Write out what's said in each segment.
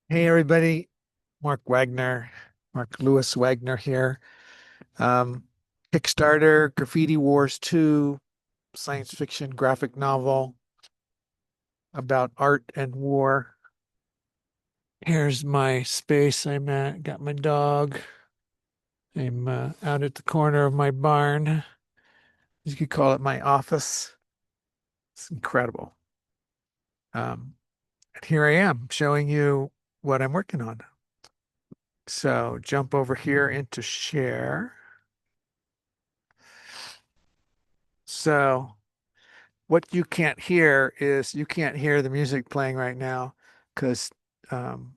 Hey everybody, Mark Lewis Wagner here. Um, Kickstarter, Graffiti Wars 2, science fiction graphic novel about art and war. Here's my space I'm at. Got my dog. I'm out at the corner of my barn. You could call it my office. It's incredible. And here I am showing you what I'm working on. So jump over here into share. So what you can't hear is you can't hear the music playing right now because um,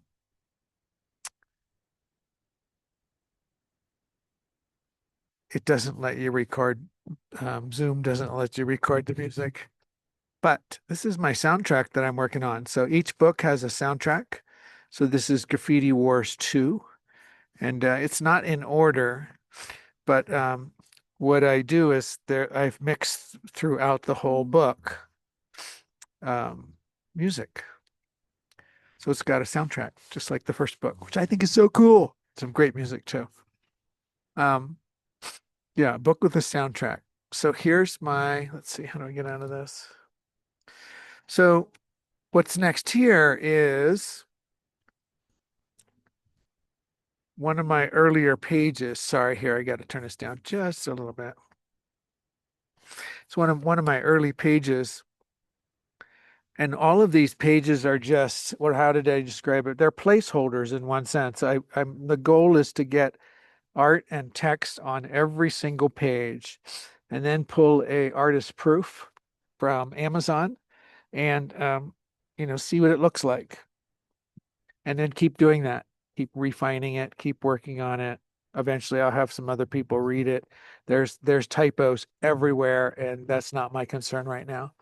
it doesn't let you record. Zoom doesn't let you record the music. But this is my soundtrack that I'm working on. So each book has a soundtrack. So this is Graffiti Wars 2, and it's not in order, but what I do is I've mixed throughout the whole book um, music. So it's got a soundtrack, just like the first book, which I think is so cool. Some great music too. Um, yeah, book with a soundtrack. So here's my, let's see, how do I get out of this? So what's next here is one of my earlier pages. Sorry, here, I got to turn this down just a little bit. It's one of my early pages. And all of these pages are just, what, how did I describe it? They're placeholders in one sense. The goal is to get art and text on every single page, and then pull a artist proof from Amazon and see what it looks like, and then keep doing that, keep refining it, keep working on it. Eventually, I'll have some other people read it. There's typos everywhere, and that's not my concern right now.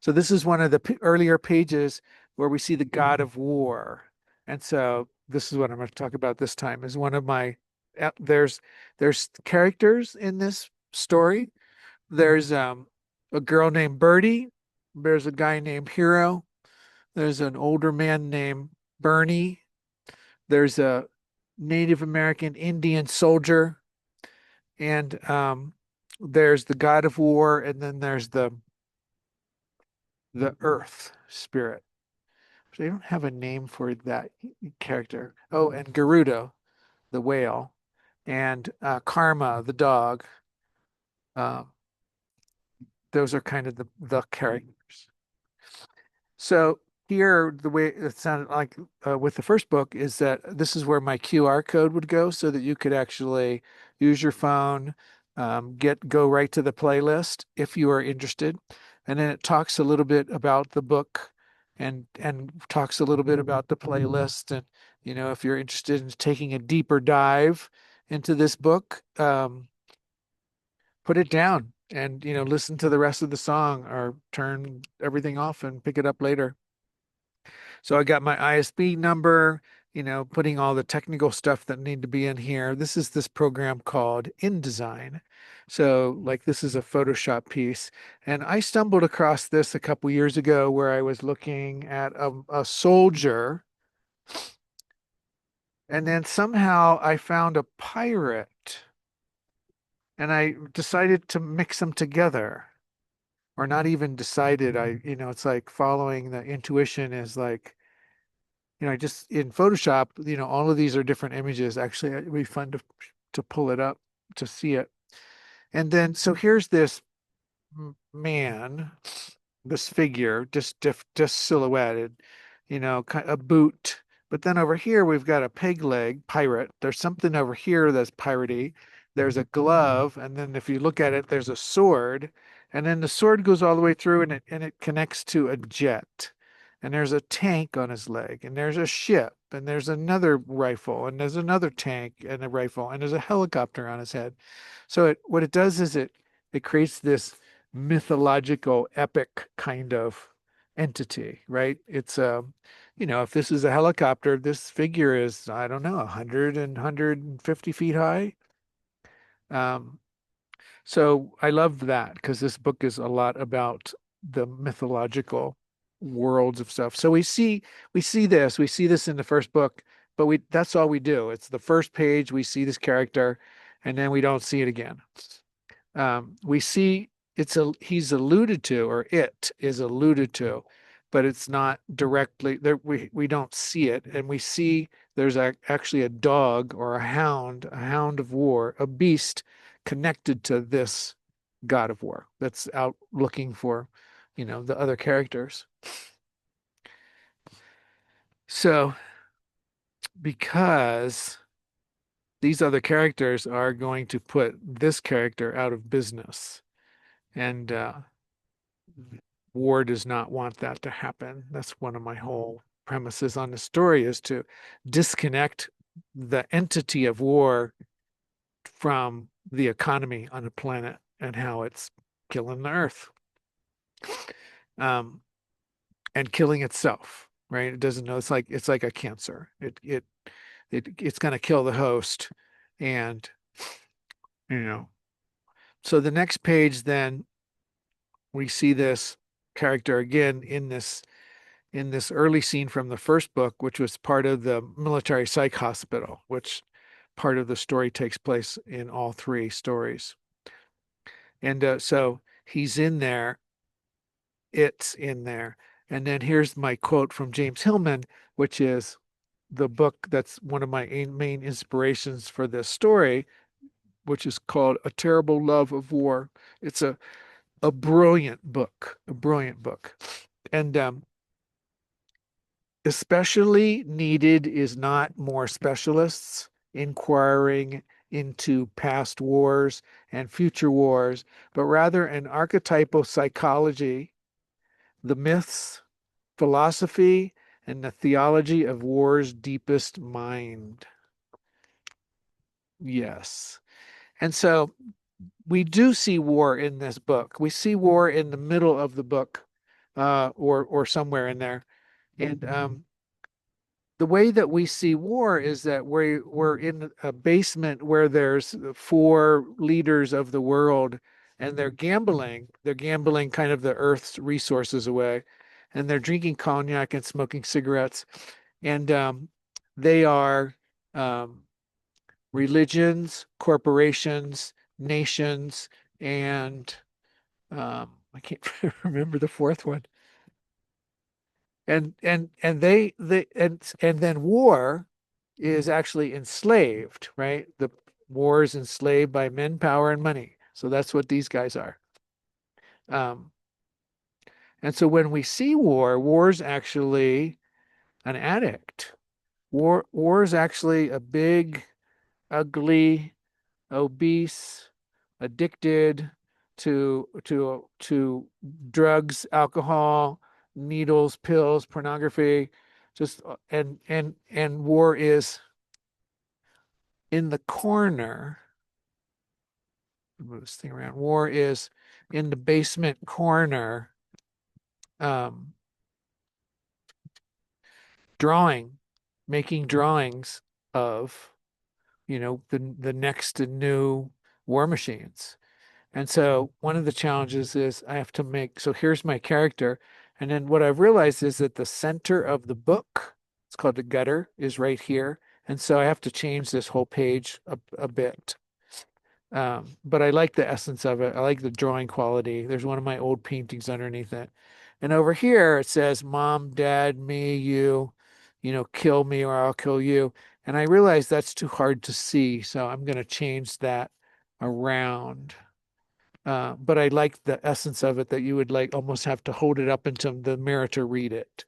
So this is one of the earlier pages where we see the god of war. And so this is what I'm going to talk about this time is one of my there's characters in this story. There's a girl named Birde. There's a guy named Hiro. There's an older man named Bernie. There's a Native American Indian soldier, and there's the god of war, and then there's the earth spirit. They don't have a name for that character. Oh, and Garuda, the whale, and Karma, the dog. Um, those are kind of the characters. So here, the way it sounded like with the first book is that this is where my QR code would go, so that you could actually use your phone, go right to the playlist if you are interested, and then it talks a little bit about the book, and talks a little bit about the playlist, and if you're interested in taking a deeper dive into this book, put it down and listen to the rest of the song or turn everything off and pick it up later. So I got my ISB number, putting all the technical stuff that need to be in here. This is this program called InDesign. So like this is a Photoshop piece. And I stumbled across this a couple years ago where I was looking at a soldier, and then somehow I found a pirate, and I decided to mix them together. Or not even decided. It's like following the intuition is like, just in Photoshop, all of these are different images. Actually, it'd be fun to pull it up to see it. And then, so here's this man, this figure, just silhouetted, a boot. But then over here, we've got a peg leg pirate. There's something over here that's piratey. There's a glove, and then if you look at it, there's a sword, and then the sword goes all the way through, and it connects to a jet. And there's a tank on his leg, and there's a ship, and there's another rifle, and there's another tank and a rifle, and there's a helicopter on his head. So what it does is it creates this mythological epic kind of entity, right? It's if this is a helicopter, this figure is, I don't know, 100 and 150 feet high. Um, so I love that because this book is a lot about the mythological. worlds of stuff. So we see this in the first book, but we that's all we do. It's the first page, we see this character, and then we don't see it again. We see he's alluded to, or it is alluded to, but it's not directly there. We don't see it, and we see there's actually a dog or a hound of war, a beast connected to this god of war that's out looking for, the other characters. So because these other characters are going to put this character out of business, and War does not want that to happen. That's one of my whole premises on the story, is to disconnect the entity of war from the economy on the planet and how it's killing the earth, um, and killing itself. Right? It doesn't know. It's like a cancer. It's going to kill the host, and you know. So the next page, then we see this character again in this early scene from the first book, which was part of the military psych hospital, which part of the story takes place in all three stories. And so he's in there, it's in there. And then here's my quote from James Hillman, which is the book that's one of my main inspirations for this story, which is called A Terrible Love of War. It's a brilliant book, a brilliant book. And especially needed is not more specialists inquiring into past wars and future wars, but rather an archetypal psychology, the myths, philosophy, and the theology of war's deepest mind. Yes. And so we do see war in this book. We see war in the middle of the book, or somewhere in there. And the way that we see war is that we're in a basement where there's four leaders of the world, and they're gambling. They're gambling kind of the Earth's resources away, and they're drinking cognac and smoking cigarettes. And they are um, religions, corporations, nations, and I can't remember the fourth one. And they and then war is actually enslaved, right? The war is enslaved by men, power, and money. So that's what these guys are. Um, and so when we see war, war's actually an addict. War is actually a big, ugly, obese, addicted to drugs, alcohol, needles, pills, pornography, just and war is in the corner. Move this thing around. War is in the basement corner, um, drawing, making drawings of, the next new war machines. And so one of the challenges is I have to make, so here's my character. And then what I've realized is that the center of the book, it's called the gutter, is right here. And so I have to change this whole page a bit. But I like the essence of it. I like the drawing quality. There's one of my old paintings underneath it. And over here it says, Mom, Dad, me, kill me or I'll kill you. And I realize that's too hard to see. So I'm going to change that around. But I like the essence of it, that you would like almost have to hold it up into the mirror to read it.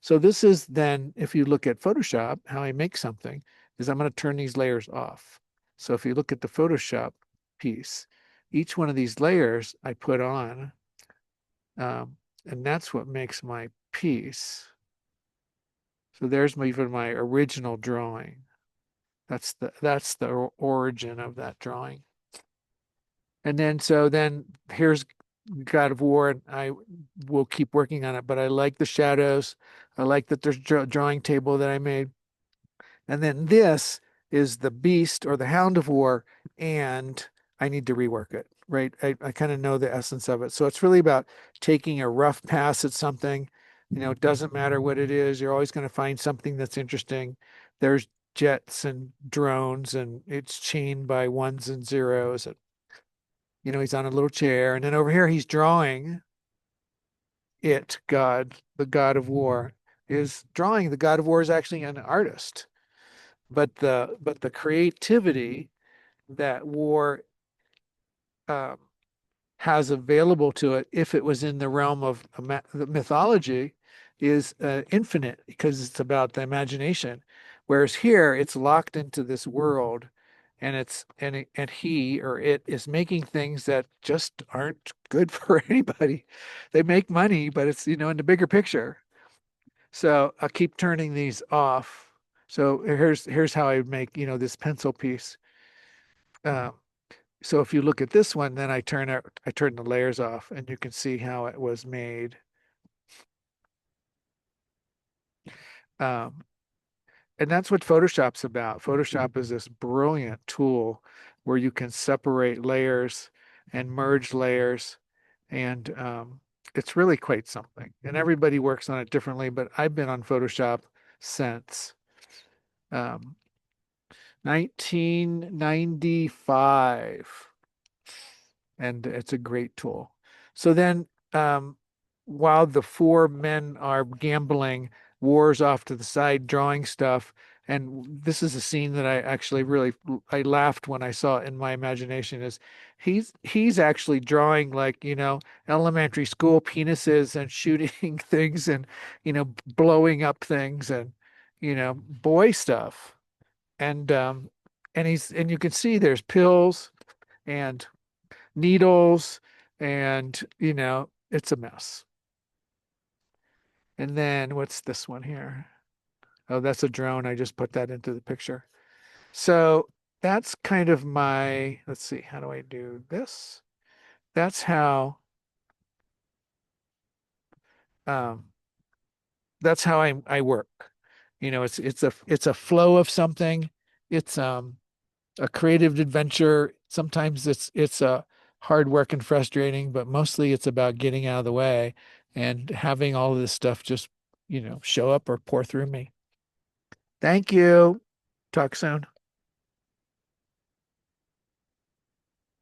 So this is then, if you look at Photoshop, how I make something is I'm going to turn these layers off. So if you look at the Photoshop piece, each one of these layers I put on, and that's what makes my piece. So there's even my original drawing. That's the origin of that drawing. And then here's God of War, and I will keep working on it, but I like the shadows. I like that there's a drawing table that I made. And then this is the beast or the hound of war, and I need to rework it, right? I kind of know the essence of it. So it's really about taking a rough pass at something, It doesn't matter what it is. You're always going to find something that's interesting. There's jets and drones, and it's chained by ones and zeros. And, he's on a little chair. And then over here, he's drawing God, the God of War, is drawing. The God of War is actually an artist, but the creativity that War um, has available to it, if it was in the realm of the mythology, is infinite because it's about the imagination. Whereas here, it's locked into this world, and he or it is making things that just aren't good for anybody. They make money, but it's in the bigger picture. So I'll keep turning these off. So here's how I make this pencil piece. Um, so if you look at this one, then I turn the layers off, and you can see how it was made. Um, and that's what Photoshop's about. Photoshop is this brilliant tool where you can separate layers and merge layers, and it's really quite something. And everybody works on it differently, but I've been on Photoshop since um, 1995. And it's a great tool. So then, while the four men are gambling, War's off to the side drawing stuff. And this is a scene that I actually really I laughed when I saw it in my imagination. Is he's actually drawing like elementary school penises and shooting things and blowing up things and boy stuff. And you can see there's pills and needles, and it's a mess. And then what's this one here? Oh, that's a drone. I just put that into the picture. So that's kind of let's see, how do I do this? That's how um I work. It's a flow of something. It's a creative adventure. Sometimes it's a hard work and frustrating, but mostly it's about getting out of the way and having all of this stuff just, show up or pour through me. Thank you. Talk soon.